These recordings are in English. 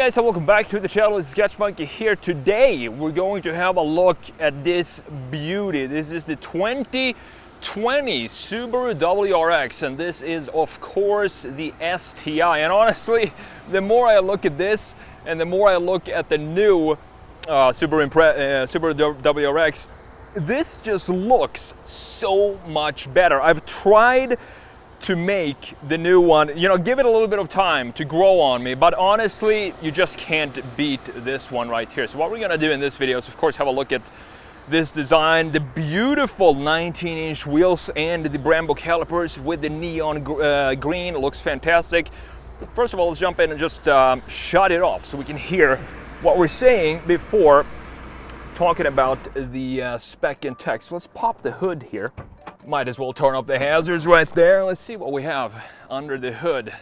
guys, and welcome back to the channel. It's TheSketchMonkey here. Today we're going to have a look at this beauty. This is the 2020 Subaru WRX, and this is of course the STi. And honestly, the more I look at this and the more I look at the new Subaru WRX, this just looks so much better. I've tried to make the new one, give it a little bit of time to grow on me, but honestly, you just can't beat this one right here. So what we're gonna do in this video is, of course, have a look at this design, the beautiful 19-inch wheels and the Brembo calipers with the neon green. It looks fantastic. First of all, let's jump in and just shut it off so we can hear what we're saying before talking about the spec and text. Let's pop the hood here. Might as well turn up the hazards right there. Let's see what we have under the hood.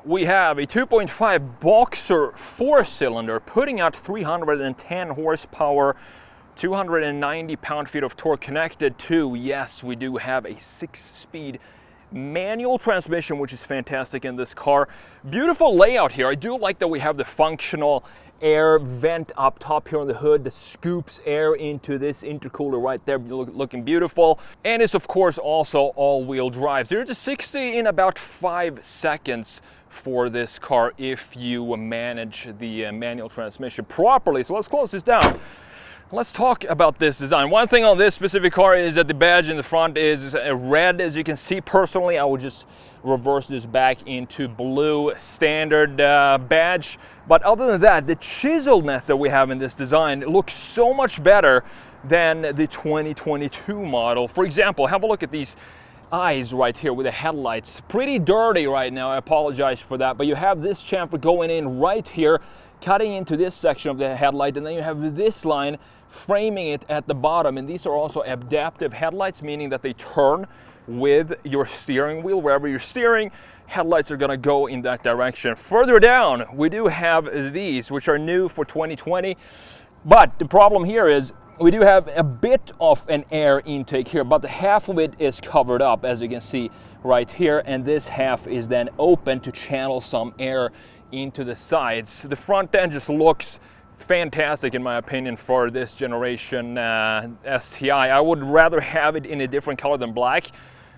We have a 2.5 Boxer 4-cylinder putting out 310 horsepower, 290 pound-feet of torque, connected to, yes, we do have a 6-speed manual transmission, which is fantastic in this car. Beautiful layout here. I do like that we have the functional air vent up top here on the hood that scoops air into this intercooler right there, looking beautiful. And it's of course also all-wheel drive. 0 to 60 in about 5 seconds for this car if you manage the manual transmission properly. So let's close this down. Let's talk about this design. One thing on this specific car is that the badge in the front is red. As you can see, personally, I would just reverse this back into blue standard badge. But other than that, the chiseledness that we have in this design looks so much better than the 2022 model. For example, have a look at these eyes right here with the headlights. Pretty dirty right now, I apologize for that. But you have this chamfer going in right here, cutting into this section of the headlight, and then you have this line framing it at the bottom. And these are also adaptive headlights, meaning that they turn with your steering wheel. Wherever you're steering, headlights are gonna go in that direction. Further down, we do have these, which are new for 2020. But the problem here is we do have a bit of an air intake here, but the half of it is covered up, as you can see right here, and this half is then open to channel some air into the sides. The front end just looks fantastic in my opinion for this generation STi. I would rather have it in a different color than black,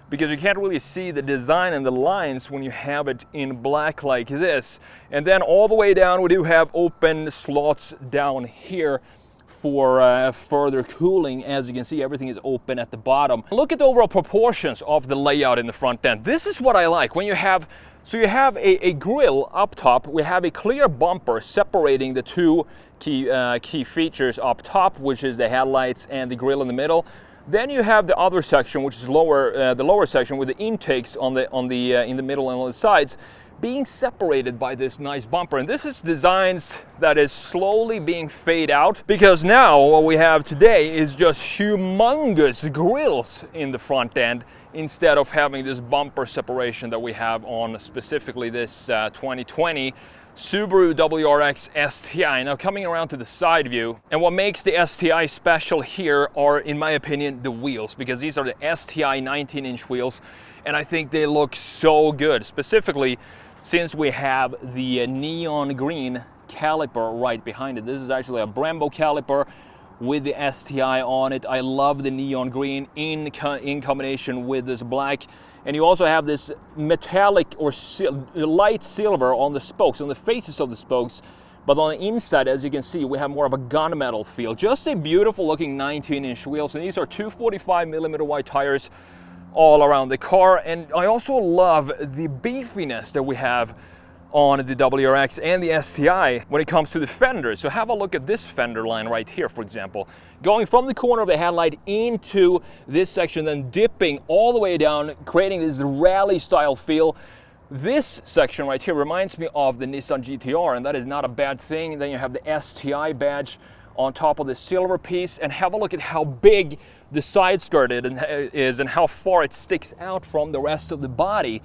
because you can't really see the design and the lines when you have it in black like this. And then all the way down, we do have open slots down here for further cooling. As you can see, everything is open at the bottom. Look at the overall proportions of the layout in the front end. This is what I like. When you have a grille up top, we have a clear bumper separating the two key features up top, which is the headlights and the grille in the middle. Then you have the other section, which is lower, the lower section with the intakes in the middle and on the sides, being separated by this nice bumper. And this is designs that is slowly being faded out, because now what we have today is just humongous grills in the front end instead of having this bumper separation that we have on specifically this 2020 Subaru WRX STi. Now coming around to the side view, and what makes the STi special here are, in my opinion, the wheels, because these are the STi 19-inch wheels, and I think they look so good, specifically since we have the neon green caliper right behind it. This is actually a Brembo caliper with the STi on it. I love the neon green in combination with this black. And you also have this metallic or light silver on the spokes, on the faces of the spokes. But on the inside, as you can see, we have more of a gunmetal feel. Just a beautiful looking 19-inch wheels. And these are 245mm wide tires all around the car. And I also love the beefiness that we have on the WRX and the STi when it comes to the fenders. So have a look at this fender line right here, for example. Going from the corner of the headlight into this section, then dipping all the way down, creating this rally style feel. This section right here reminds me of the Nissan GT-R, and that is not a bad thing. Then you have the STi badge on top of the silver piece, and have a look at how big the side skirt is and how far it sticks out from the rest of the body.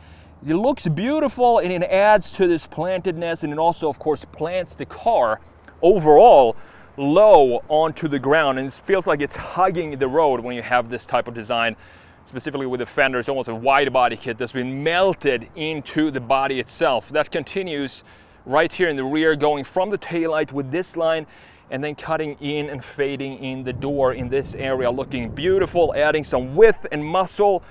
It looks beautiful, and it adds to this plantedness, and it also of course plants the car overall low onto the ground, and it feels like it's hugging the road when you have this type of design, specifically with the fenders, almost a wide body kit that's been melted into the body itself. That continues right here in the rear, going from the taillight with this line and then cutting in and fading in the door in this area, looking beautiful, adding some width and muscle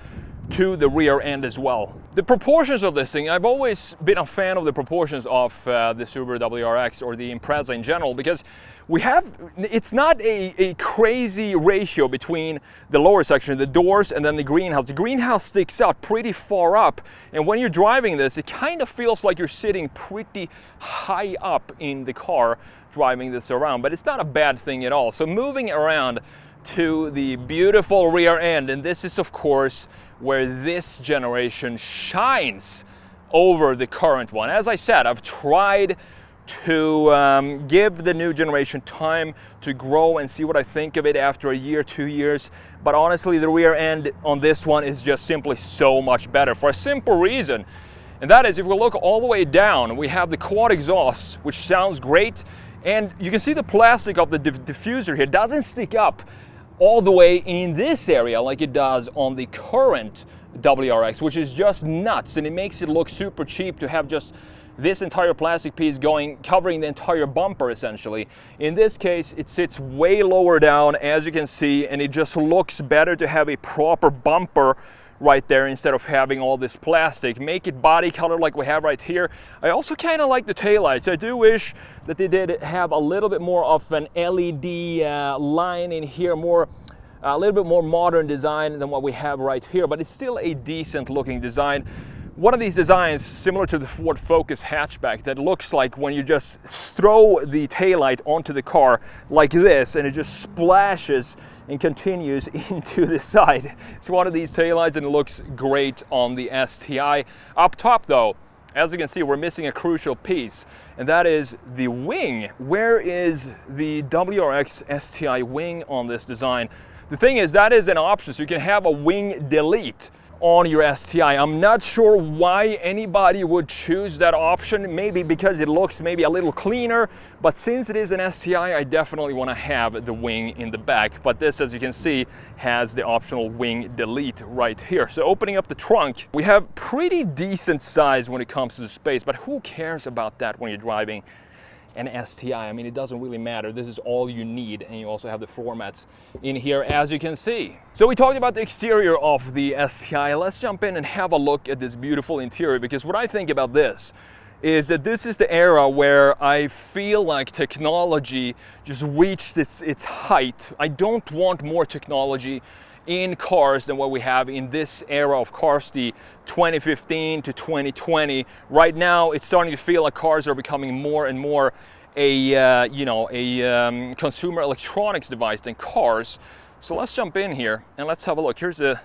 to the rear end as well. The proportions of this thing, I've always been a fan of the proportions of the Subaru WRX or the Impreza in general, because it's not a crazy ratio between the lower section, the doors, and then the greenhouse. The greenhouse sticks out pretty far up, and when you're driving this, it kind of feels like you're sitting pretty high up in the car driving this around, but it's not a bad thing at all. So moving around to the beautiful rear end, and this is of course where this generation shines over the current one. As I said, I've tried to give the new generation time to grow and see what I think of it after a year, 2 years. But honestly, the rear end on this one is just simply so much better for a simple reason. And that is, if we look all the way down, we have the quad exhaust, which sounds great. And you can see the plastic of the diffuser here doesn't stick up all the way in this area like it does on the current WRX, which is just nuts, and it makes it look super cheap to have just this entire plastic piece covering the entire bumper essentially. In this case, it sits way lower down, as you can see, and it just looks better to have a proper bumper right there instead of having all this plastic. Make it body color like we have right here. I also kind of like the taillights. I do wish that they did have a little bit more of an LED line in here, a little bit more modern design than what we have right here, but it's still a decent looking design. One of these designs, similar to the Ford Focus hatchback, that looks like when you just throw the taillight onto the car like this and it just splashes and continues into the side. It's one of these taillights and it looks great on the STi. Up top though, as you can see, we're missing a crucial piece, and that is the wing. Where is the WRX STi wing on this design? The thing is, that is an option, so you can have a wing delete on your STi. I'm not sure why anybody would choose that option, maybe because it looks maybe a little cleaner, but since it is an STi, I definitely want to have the wing in the back. But this, as you can see, has the optional wing delete right here. So opening up the trunk, we have pretty decent size when it comes to the space, but who cares about that when you're driving an STi? I mean, it doesn't really matter. This is all you need, and you also have the floor mats in here, as you can see. So we talked about the exterior of the STi. Let's jump in and have a look at this beautiful interior, because what I think about this is that this is the era where I feel like technology just reached its height. I don't want more technology in cars than what we have in this era of cars, the 2015 to 2020. Right now, it's starting to feel like cars are becoming more and more a consumer electronics device than cars. So let's jump in here and let's have a look. Here's a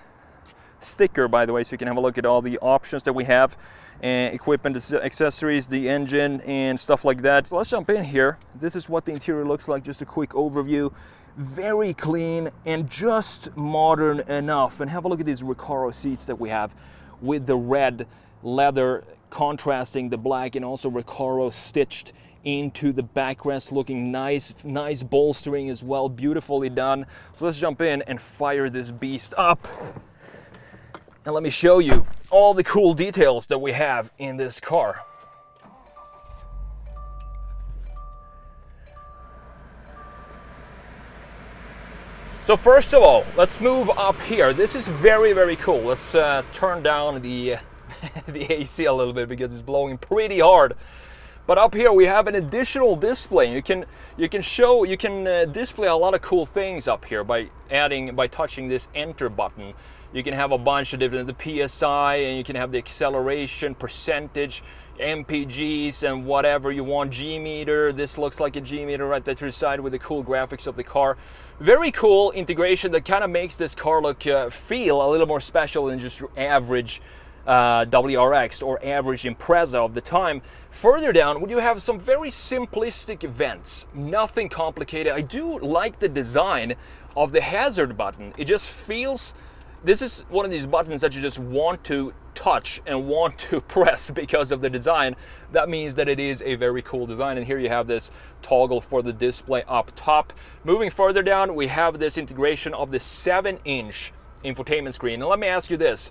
sticker, by the way, so you can have a look at all the options that we have, and equipment, accessories, the engine, and stuff like that. So let's jump in here. This is what the interior looks like, just a quick overview. Very clean and just modern enough. And have a look at these Recaro seats that we have with the red leather contrasting the black, and also Recaro stitched into the backrest, looking nice bolstering as well, beautifully done. So let's jump in and fire this beast up. And let me show you all the cool details that we have in this car. So first of all, let's move up here. This is very, very cool. Let's turn down the the AC a little bit because it's blowing pretty hard. But up here we have an additional display. You can display a lot of cool things up here by touching this enter button. You can have a bunch of different, the PSI, and you can have the acceleration, percentage, MPGs, and whatever you want. G-meter, this looks like a G-meter right there to the side with the cool graphics of the car. Very cool integration that kind of makes this car look, feel a little more special than just your average WRX or average Impreza of the time. Further down, you have some very simplistic vents, nothing complicated. I do like the design of the hazard button. It just feels, this is one of these buttons that you just want to touch and want to press because of the design. That means that it is a very cool design. And here you have this toggle for the display up top. Moving further down, we have this integration of the 7-inch infotainment screen. And let me ask you this.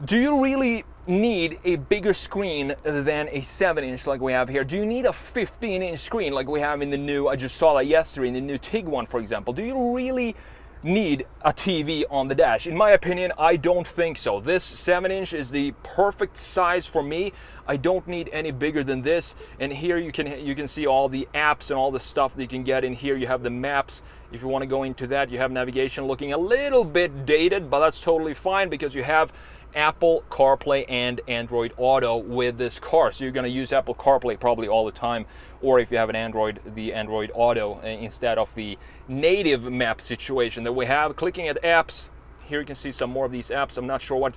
Do you really need a bigger screen than a 7-inch like we have here? Do you need a 15-inch screen like we have in the new, I just saw that yesterday, in the new Tiguan, for example? Do you really need a TV on the dash? In my opinion, I don't think so. This 7-inch is the perfect size for me. I don't need any bigger than this. And here you can see all the apps and all the stuff that you can get in here. You have the maps. If you want to go into that, you have navigation looking a little bit dated, but that's totally fine because you have Apple CarPlay and Android Auto with this car. So you're going to use Apple CarPlay probably all the time, or if you have an Android, the Android Auto instead of the native map situation that we have. Clicking at apps, here you can see some more of these apps. I'm not sure what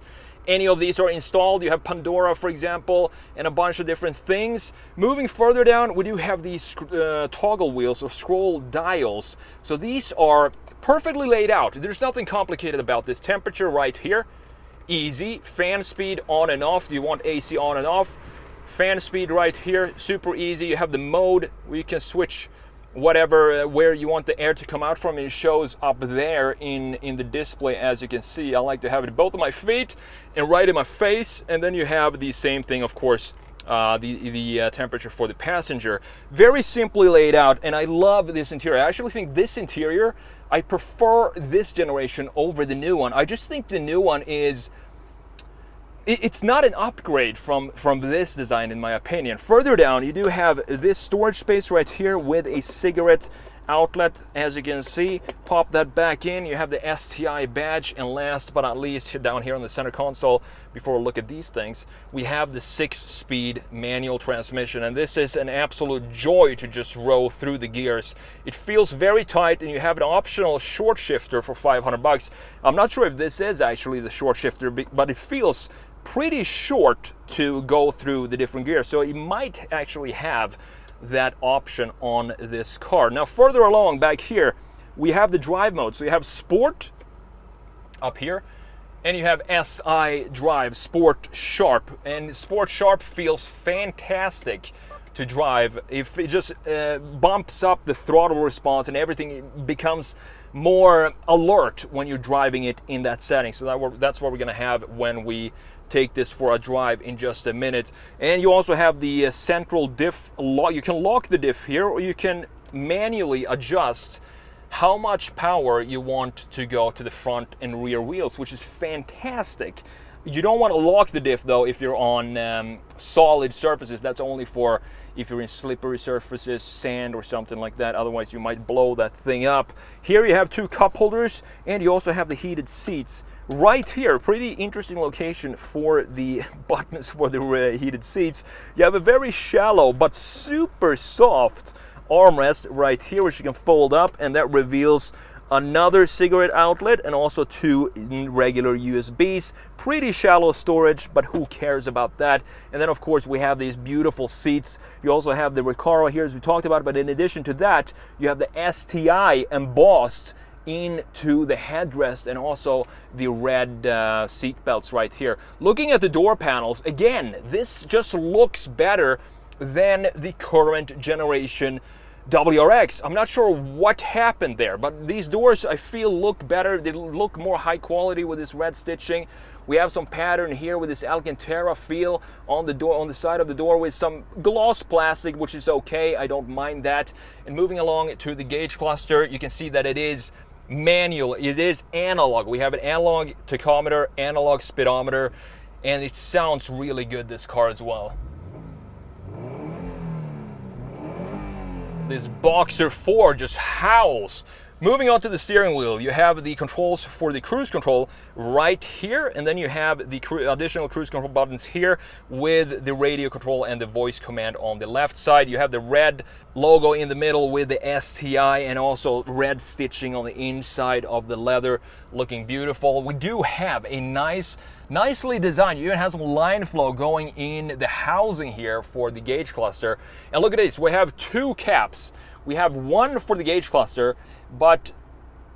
any of these are installed. You have Pandora, for example, and a bunch of different things. Moving further down, we do have these toggle wheels or scroll dials. So these are perfectly laid out. There's nothing complicated about this. Temperature right here, easy. Fan speed on and off. Do you want AC on and off? Fan speed right here, super easy. You have the mode where you can switch whatever where you want the air to come out from. It shows up there in the display, as you can see. I like to have it both of my feet and right in my face. And then you have the same thing, of course, the temperature for the passenger. Very simply laid out, and I love this interior. I actually think this interior, I prefer this generation over the new one. I just think the new one is, it's not an upgrade from this design, in my opinion. Further down, you do have this storage space right here with a cigarette outlet, as you can see. Pop that back in. You have the STi badge, and last but not least, down here on the center console, before we look at these things, we have the 6-speed manual transmission, and this is an absolute joy to just roll through the gears. It feels very tight, and you have an optional short shifter for $500. I'm not sure if this is actually the short shifter, but it feels pretty short to go through the different gears, so you might actually have that option on this car. Now further along back here, we have the drive mode. So you have Sport up here, and you have SI Drive, Sport Sharp, and Sport Sharp feels fantastic to drive. If it just bumps up the throttle response and everything becomes more alert when you're driving it in that setting. So that's what we're gonna have when we take this for a drive in just a minute. And you also have the central diff lock. You can lock the diff here, or you can manually adjust how much power you want to go to the front and rear wheels, which is fantastic. You don't want to lock the diff though if you're on solid surfaces. That's only for if you're in slippery surfaces, sand or something like that. Otherwise you might blow that thing up. Here you have 2 cup holders, and you also have the heated seats right here. Pretty interesting location for the buttons for the heated seats. You have a very shallow but super soft armrest right here, which you can fold up, and that reveals another cigarette outlet and also 2 regular USBs. Pretty shallow storage, but who cares about that? And then of course we have these beautiful seats. You also have the Recaro here, as we talked about, but in addition to that, you have the STi embossed into the headrest and also the red seat belts right here. Looking at the door panels, again, this just looks better than the current generation WRX. I'm not sure what happened there, but these doors I feel look better. They look more high quality with this red stitching. We have some pattern here with this Alcantara feel on the door, on the side of the door, with some gloss plastic, which is okay. I don't mind that. And moving along to the gauge cluster, you can see that it is manual. It is analog. We have an analog tachometer, analog speedometer, and it sounds really good, this car as well. This Boxer 4 just howls. Moving on to the steering wheel, you have the controls for the cruise control right here, and then you have the additional cruise control buttons here with the radio control and the voice command on the left side. You have the red logo in the middle with the STi, and also red stitching on the inside of the leather, looking beautiful. We do have a nicely designed, you even have some line flow going in the housing here for the gauge cluster. And look at this, we have 2 caps. We have one for the gauge cluster, but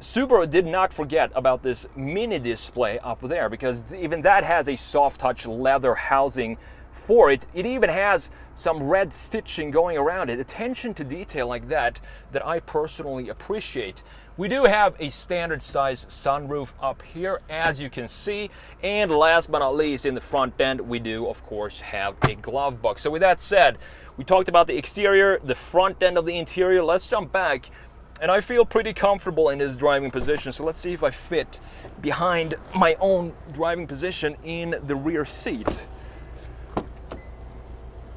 Subaru did not forget about this mini display up there, because even that has a soft touch leather housing for it. It even has some red stitching going around it. Attention to detail like that I personally appreciate. We do have a standard size sunroof up here, as you can see, and last but not least, in the front end we do of course have a glove box. So with that said, we talked about the exterior, the front end of the interior. Let's jump back, and I feel pretty comfortable in this driving position, so let's see if I fit behind my own driving position in the rear seat.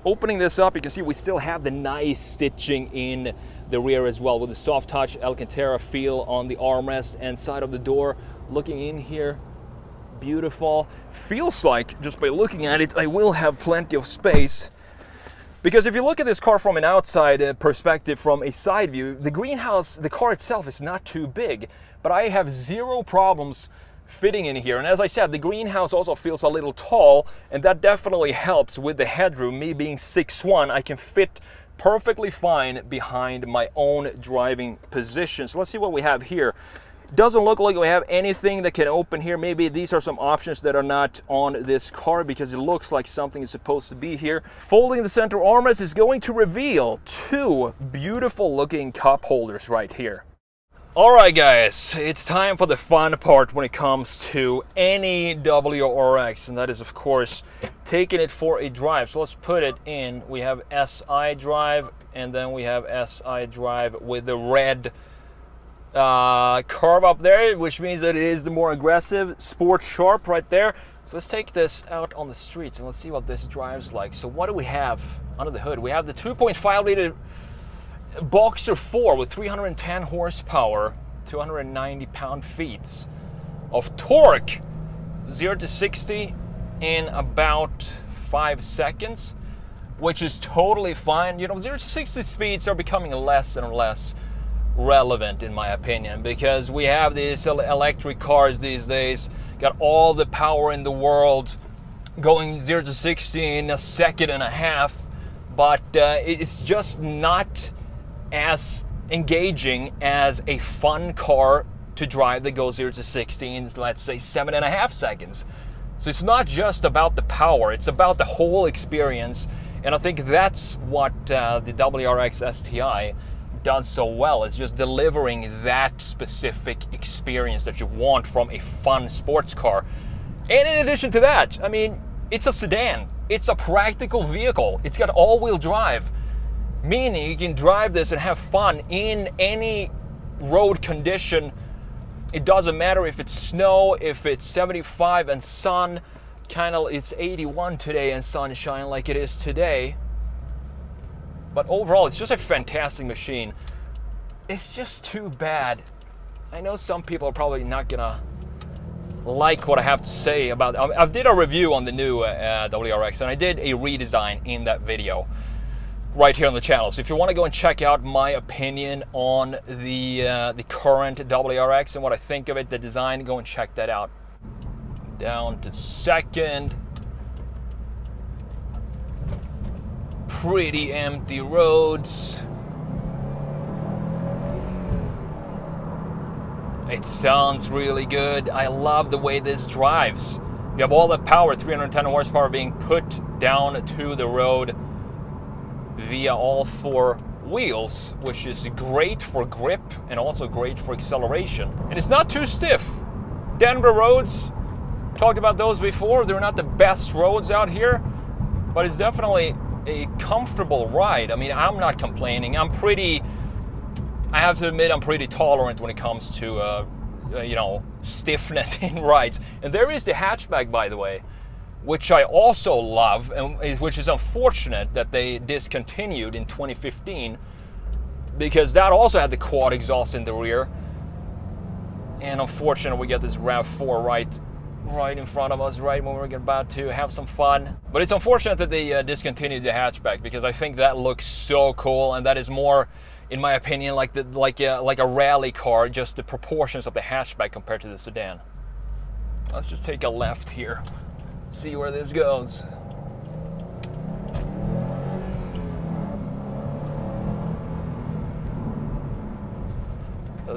Opening this up, you can see we still have the nice stitching in the rear as well, with the soft touch Alcantara feel on the armrest and side of the door. Looking in here, beautiful. Feels like, just by looking at it, I will have plenty of space. Because if you look at this car from an outside perspective, from a side view, the greenhouse, the car itself is not too big, but I have zero problems fitting in here. And as I said, the greenhouse also feels a little tall, and that definitely helps with the headroom. Me being 6'1", I can fit perfectly fine behind my own driving position. So let's see what we have here. Doesn't look like we have anything that can open here. Maybe these are some options that are not on this car, because it looks like something is supposed to be here. Folding the center armrest is going to reveal two beautiful looking cup holders right here. Alright guys, it's time for the fun part when it comes to any WRX, and that is of course taking it for a drive. So let's put it in. We have SI drive, and then we have SI drive with the red curve up there, which means that it is the more aggressive Sport Sharp right there. So let's take this out on the streets and let's see what this drives like. So what do we have under the hood? We have the 2.5 liter Boxer 4 with 310 horsepower, 290 pound-feet of torque, 0 to 60 in about 5 seconds, which is totally fine. You know, 0 to 60 speeds are becoming less and less relevant in my opinion, because we have these electric cars these days, got all the power in the world, going 0 to 60 in a second and a half, but it's just not as engaging as a fun car to drive that goes 0 to 60 in, let's say, 7.5 seconds. So it's not just about the power, it's about the whole experience, and I think that's what the WRX STi does so well. It's just delivering that specific experience that you want from a fun sports car. And in addition to that, I mean, it's a sedan, it's a practical vehicle, it's got all-wheel drive, meaning you can drive this and have fun in any road condition. It doesn't matter if it's snow, if it's 75 and sun, it's 81 today and sunshine like it is today. But overall, it's just a fantastic machine. It's just too bad. I know some people are probably not gonna like what I have to say about it. I did a review on the new WRX, and I did a redesign in that video right here on the channel. So if you want to go and check out my opinion on the current WRX and what I think of it, the design, go and check that out. Down to second. Pretty empty roads. It sounds really good. I love the way this drives. You have all the power, 310 horsepower being put down to the road via all four wheels, which is great for grip and also great for acceleration. And it's not too stiff. Denver roads, talked about those before, they're not the best roads out here, but it's definitely a comfortable ride. I mean, I'm not complaining. I have to admit, I'm pretty tolerant when it comes to stiffness in rides. And there is the hatchback, by the way, which I also love, and which is unfortunate that they discontinued in 2015, because that also had the quad exhaust in the rear. And unfortunately, we get this RAV4 right in front of us, right when we're about to have some fun. But it's unfortunate that they discontinued the hatchback, because I think that looks so cool, and that is more, in my opinion, like a rally car, just the proportions of the hatchback compared to the sedan. Let's just take a left here, see where this goes.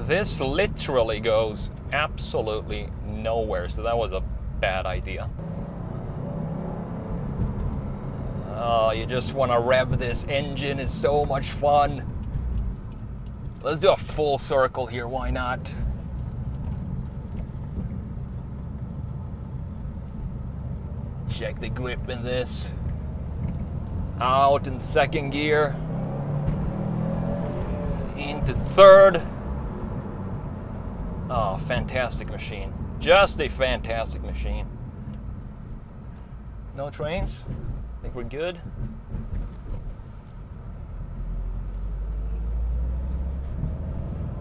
This literally goes absolutely nowhere, so that was a bad idea. Oh, you just want to rev this engine. It's so much fun. Let's do a full circle here, why not? Check the grip in this. Out in second gear. Into third. Oh, fantastic machine. Just a fantastic machine. No trains? I think we're good.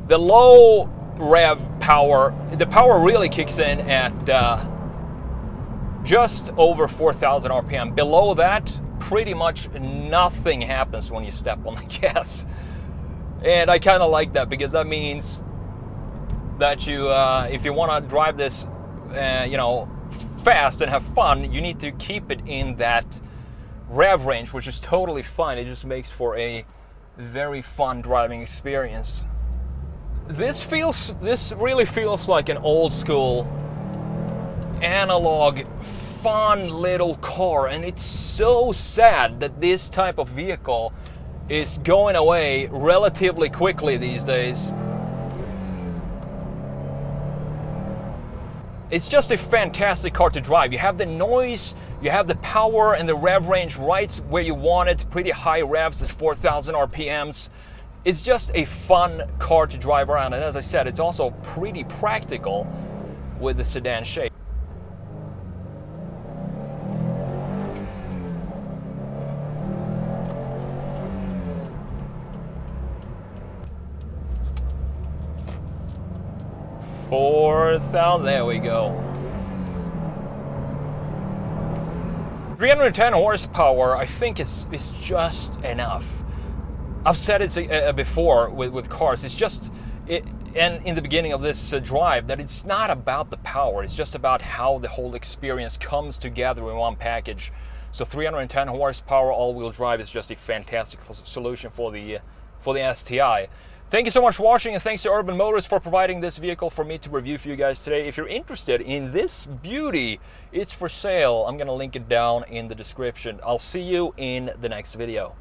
The low rev power, the power really kicks in at just over 4,000 RPM. Below that, pretty much nothing happens when you step on the gas. And I kind of like that, because that means that you, if you want to drive this, you know, fast and have fun, you need to keep it in that rev range, which is totally fine. It just makes for a very fun driving experience. This really feels like an old school analog fun little car, and it's so sad that this type of vehicle is going away relatively quickly these days. It's just a fantastic car to drive. You have the noise, you have the power and the rev range right where you want it, pretty high revs at 4,000 RPMs. It's just a fun car to drive around, and as I said, it's also pretty practical with the sedan shape. There we go. 310 horsepower, I think is just enough. I've said it before with cars. It's just, and in the beginning of this drive, that it's not about the power. It's just about how the whole experience comes together in one package. So 310 horsepower all-wheel drive is just a fantastic solution for the STi. Thank you so much for watching, and thanks to Urban Motors for providing this vehicle for me to review for you guys today. If you're interested in this beauty, it's for sale. I'm going to link it down in the description. I'll see you in the next video.